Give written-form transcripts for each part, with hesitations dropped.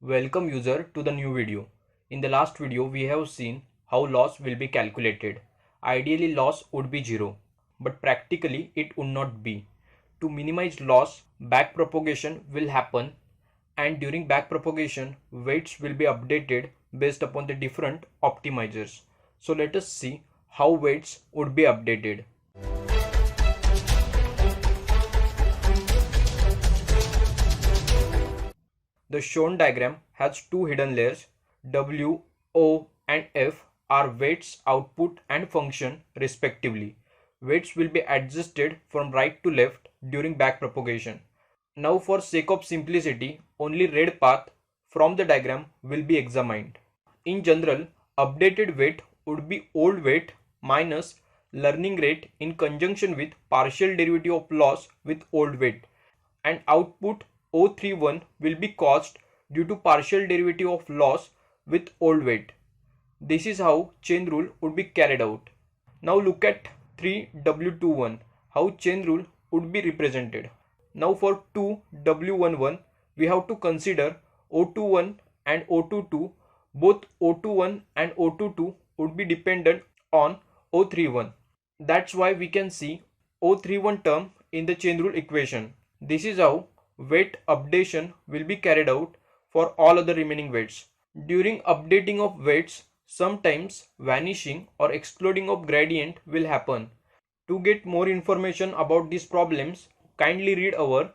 Welcome user to the new video. In the last video we have seen how loss will be calculated. Ideally loss would be 0, but practically it would not be. To minimize loss, backpropagation will happen, and during backpropagation weights will be updated based upon the different optimizers. So let us see how weights would be updated. The shown diagram has two hidden layers. W, O and F are weights, output and function respectively. Weights will be adjusted from right to left during backpropagation. Now for sake of simplicity, only red path from the diagram will be examined. In general, updated weight would be old weight minus learning rate in conjunction with partial derivative of loss with old weight, and output O31 will be caused due to partial derivative of loss with old weight. This is how chain rule would be carried out. Now look at 3W21, how chain rule would be represented. Now for 2W11, we have to consider O21 and O22. Both O21 and O22 would be dependent on O31. That's why we can see O31 term in the chain rule equation. This is how weight updation will be carried out for all other remaining weights. During updating of weights, sometimes vanishing or exploding of gradient will happen. To get more information about these problems, kindly read our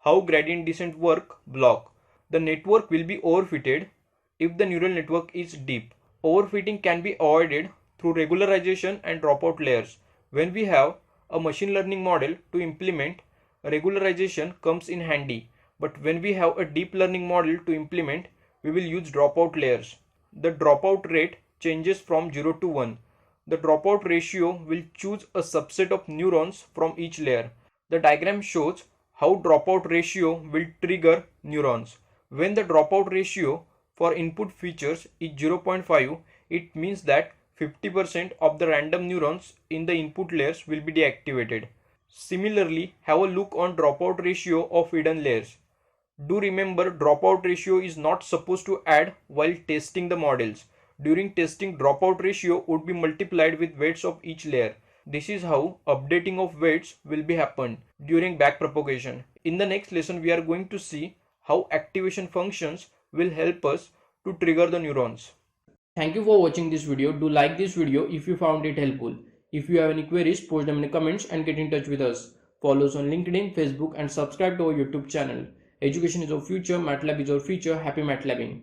How Gradient Descent Work blog. The network will be overfitted if the neural network is deep. Overfitting can be avoided through regularization and dropout layers. When we have a machine learning model to implement, regularization comes in handy, but when we have a deep learning model to implement, we will use dropout layers. The dropout rate changes from 0 to 1. The dropout ratio will choose a subset of neurons from each layer. The diagram shows how dropout ratio will trigger neurons. When the dropout ratio for input features is 0.5, it means that 50% of the random neurons in the input layers will be deactivated. Similarly, have a look on dropout ratio of hidden layers. Do remember, dropout ratio is not supposed to add while testing the models. During testing, dropout ratio would be multiplied with weights of each layer. This is how updating of weights will be happened during backpropagation. In the next lesson, we are going to see how activation functions will help us to trigger the neurons. Thank you for watching this video. Do like this video if you found it helpful. If you have any queries, post them in the comments and get in touch with us. Follow us on LinkedIn, Facebook and subscribe to our YouTube channel. Education is our future, MATLAB is our future. Happy MATLABing.